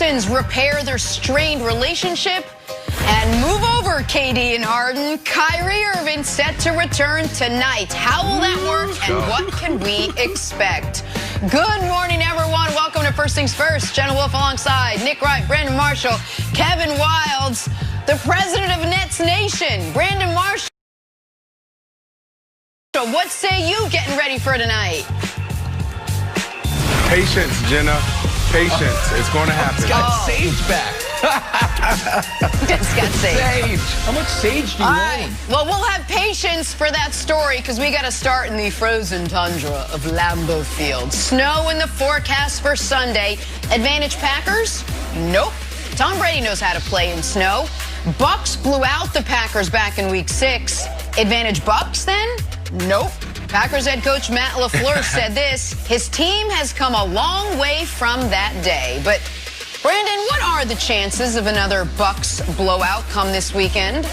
Texans repair their strained relationship and move over KD and Harden. Kyrie Irving set to return tonight. How will that work, and what can we expect? Good morning, everyone. Welcome to First Things First. Jenna Wolf alongside Nick Wright, Brandon Marshall, Kevin Wilds, the president of Nets Nation, Brandon Marshall. What say you getting ready for tonight? Patience, Jenna. Patience. It's going to happen. Got Sage back. Just got Sage. How much Sage do you want? Well, we'll have patience for that story because we got to start in the frozen tundra of Lambeau Field. Snow in the forecast for Sunday. Advantage Packers? Nope. Tom Brady knows how to play in snow. Bucs blew out the Packers back in Week 6. Advantage Bucs then? Nope. Packers head coach Matt LaFleur said this: his team has come a long way from that day. But, Brandon, what are the chances of another Bucs blowout come this weekend?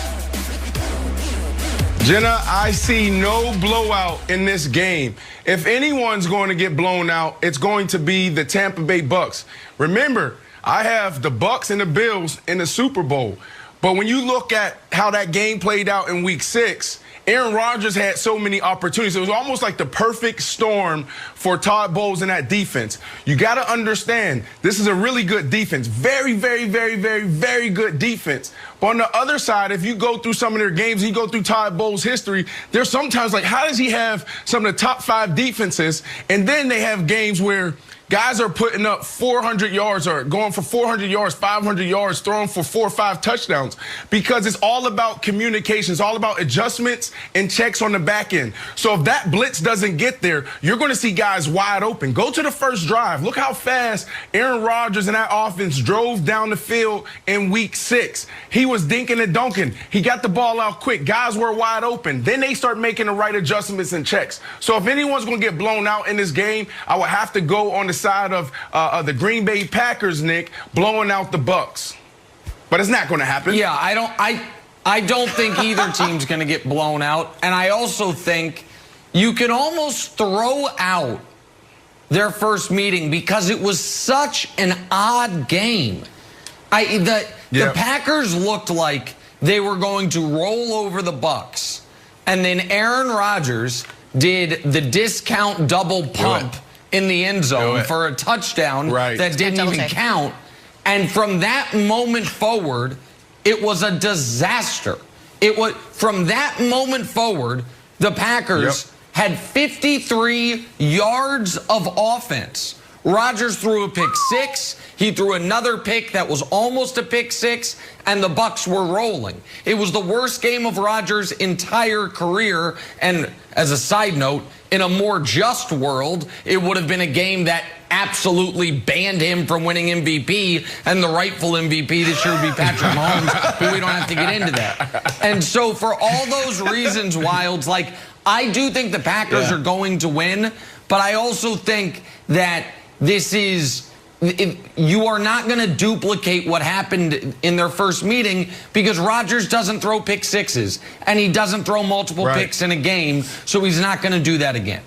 Jenna, I see no blowout in this game. If anyone's going to get blown out, it's going to be the Tampa Bay Bucs. Remember, I have the Bucs and the Bills in the Super Bowl. But when you look at how that game played out in Week 6, Aaron Rodgers had so many opportunities. It was almost like the perfect storm for Todd Bowles in that defense. You got to understand, this is a really good defense. Very, very, very, very, very good defense. But on the other side, if you go through some of their games, you go through Todd Bowles' history, there's sometimes like, how does he have some of the top 5 defenses? And then they have games where guys are putting up 400 yards or going for 400 yards, 500 yards, throwing for 4 or 5 touchdowns, because it's all about communication. It's all about adjustments and checks on the back end. So if that blitz doesn't get there, you're going to see guys wide open. Go to the first drive. Look how fast Aaron Rodgers and that offense drove down the field in Week 6. He was dinking and dunking. He got the ball out quick. Guys were wide open. Then they start making the right adjustments and checks. So if anyone's going to get blown out in this game, I would have to go on the side of the Green Bay Packers, Nick, blowing out the Bucs. But it's not going to happen. Yeah, I don't think either team's going to get blown out. And I also think you can almost throw out their first meeting because it was such an odd game. The Packers looked like they were going to roll over the Bucs. And then Aaron Rodgers did the discount double pump in the end zone for a touchdown that didn't even count. And from that moment forward, it was a disaster. From that moment forward, the Packers had 53 yards of offense. Rodgers threw a pick 6. He threw another pick that was almost a pick 6, and the Bucs were rolling. It was the worst game of Rodgers' entire career. And as a side note, in a more just world, it would have been a game that absolutely banned him from winning MVP, and the rightful MVP this year would be Patrick Mahomes, but we don't have to get into that. And so for all those reasons, Wilds, like, I do think the Packers are going to win, but I also think that this is... you are not going to duplicate what happened in their first meeting because Rodgers doesn't throw pick 6s and he doesn't throw multiple picks in a game, so he's not going to do that again.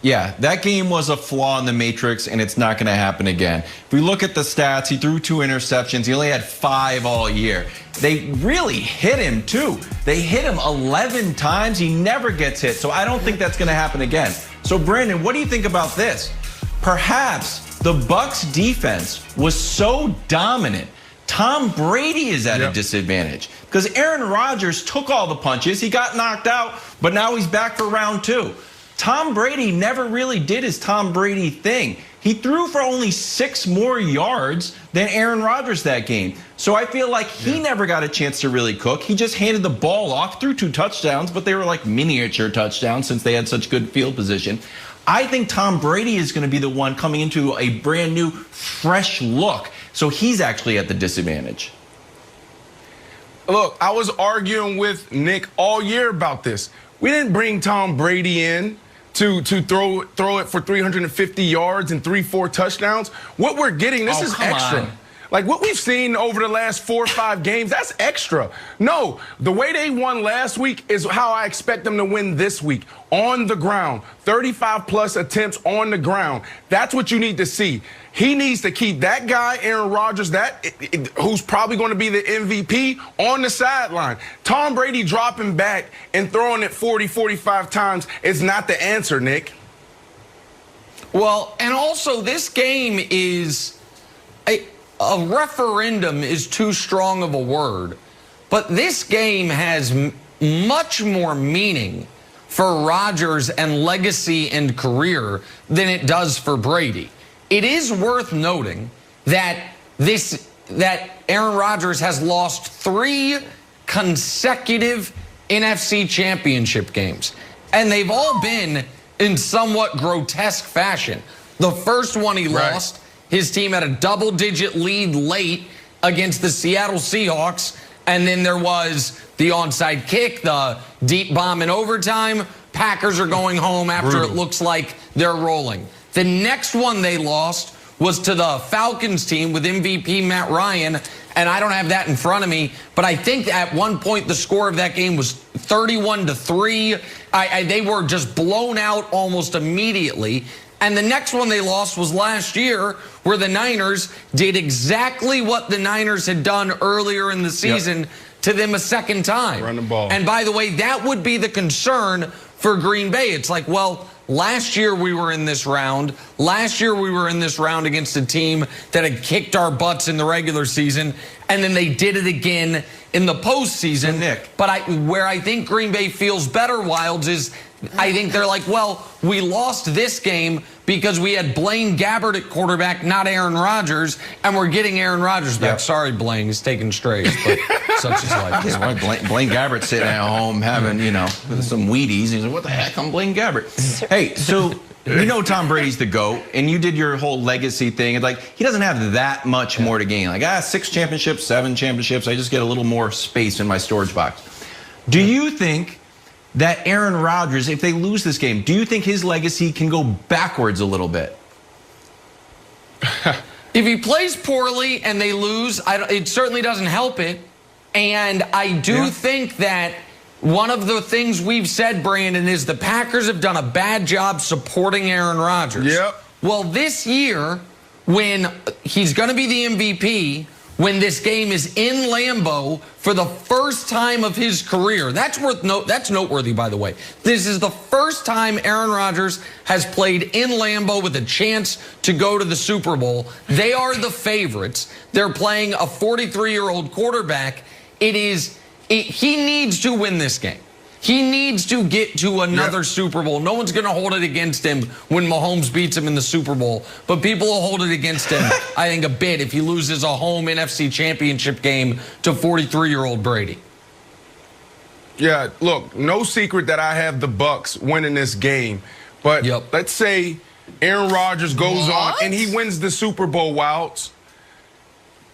Yeah, that game was a flaw in the matrix, and it's not going to happen again. If we look at the stats, he threw 2 interceptions. He only had 5 all year. They really hit him, too. They hit him 11 times. He never gets hit, so I don't think that's going to happen again. So, Brandon, what do you think about this? Perhaps the Bucs defense was so dominant, Tom Brady is at a disadvantage because Aaron Rodgers took all the punches. He got knocked out, but now he's back for round 2. Tom Brady never really did his Tom Brady thing. He threw for only 6 more yards than Aaron Rodgers that game. So I feel like he never got a chance to really cook. He just handed the ball off, threw 2 touchdowns, but they were like miniature touchdowns since they had such good field position. I think Tom Brady is going to be the one coming into a brand new, fresh look. So he's actually at the disadvantage. Look, I was arguing with Nick all year about this. We didn't bring Tom Brady in to throw it for 350 yards and 3-4 touchdowns. What we're getting, this is extra. Like what we've seen over the last 4 or 5 games, that's extra. No, the way they won last week is how I expect them to win this week. On the ground, 35-plus attempts on the ground. That's what you need to see. He needs to keep that guy, Aaron Rodgers, who's probably going to be the MVP, on the sideline. Tom Brady dropping back and throwing it 40, 45 times is not the answer, Nick. Well, and also this game is a referendum is too strong of a word, but this game has much more meaning for Rodgers and legacy and career than it does for Brady. It is worth noting that Aaron Rodgers has lost 3 consecutive NFC championship games, and they've all been in somewhat grotesque fashion. The first one he lost, his team had a double-digit lead late against the Seattle Seahawks, and then there was the onside kick, the deep bomb in overtime. Packers are going home after it looks like they're rolling. The next one they lost was to the Falcons team with MVP Matt Ryan, and I don't have that in front of me, but I think at one point the score of that game was 31-3. They were just blown out almost immediately. And the next one they lost was last year, where the Niners did exactly what the Niners had done earlier in the season to them a second time. Run the ball. And by the way, that would be the concern for Green Bay. It's like, well, last year we were in this round. Last year we were in this round against a team that had kicked our butts in the regular season, and then they did it again in the postseason. Nick. But where I think Green Bay feels better, Wilds, is I think they're like, well, we lost this game because we had Blaine Gabbert at quarterback, not Aaron Rodgers, and we're getting Aaron Rodgers back. Yep. Sorry, Blaine, he's taking strays, but such is life. That's why Blaine Gabbert's sitting at home having, some Wheaties. He's like, what the heck? I'm Blaine Gabbert. Hey, so Tom Brady's the GOAT, and you did your whole legacy thing. And like, he doesn't have that much more to gain. Like, 6 championships, 7 championships. I just get a little more space in my storage box. Do you think that Aaron Rodgers, if they lose this game, do you think his legacy can go backwards a little bit? If he plays poorly and they lose, it certainly doesn't help it. And I do think that one of the things we've said, Brandon, is the Packers have done a bad job supporting Aaron Rodgers. Yep. Well, this year, when he's going to be the MVP, when this game is in Lambeau for the first time of his career. That's noteworthy, by the way. This is the first time Aaron Rodgers has played in Lambeau with a chance to go to the Super Bowl. They are the favorites. They're playing a 43-year-old quarterback. He needs to win this game. He needs to get to another Super Bowl. No one's going to hold it against him when Mahomes beats him in the Super Bowl. But people will hold it against him, I think, a bit if he loses a home NFC championship game to 43-year-old Brady. Yeah, look, no secret that I have the Bucs winning this game. But let's say Aaron Rodgers goes on and he wins the Super Bowl, Wilds.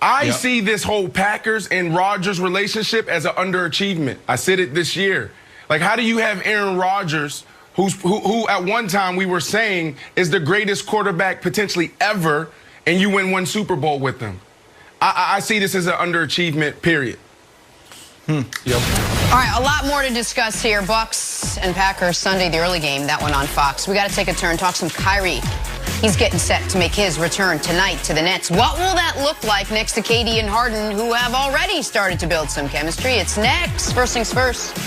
I see this whole Packers and Rodgers relationship as an underachievement. I said it this year. Like, how do you have Aaron Rodgers, who at one time we were saying is the greatest quarterback potentially ever, and you win 1 Super Bowl with him? I see this as an underachievement, period. All right, a lot more to discuss here. Bucs and Packers Sunday, the early game, that one on Fox. We got to take a turn, talk some Kyrie. He's getting set to make his return tonight to the Nets. What will that look like next to KD and Harden, who have already started to build some chemistry? It's next. First things first.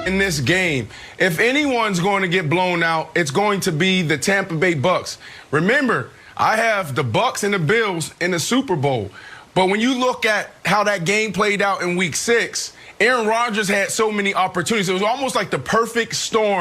in this game. If anyone's going to get blown out, it's going to be the Tampa Bay Bucs. Remember, I have the Bucs and the Bills in the Super Bowl. But when you look at how that game played out in Week 6, Aaron Rodgers had so many opportunities. It was almost like the perfect storm.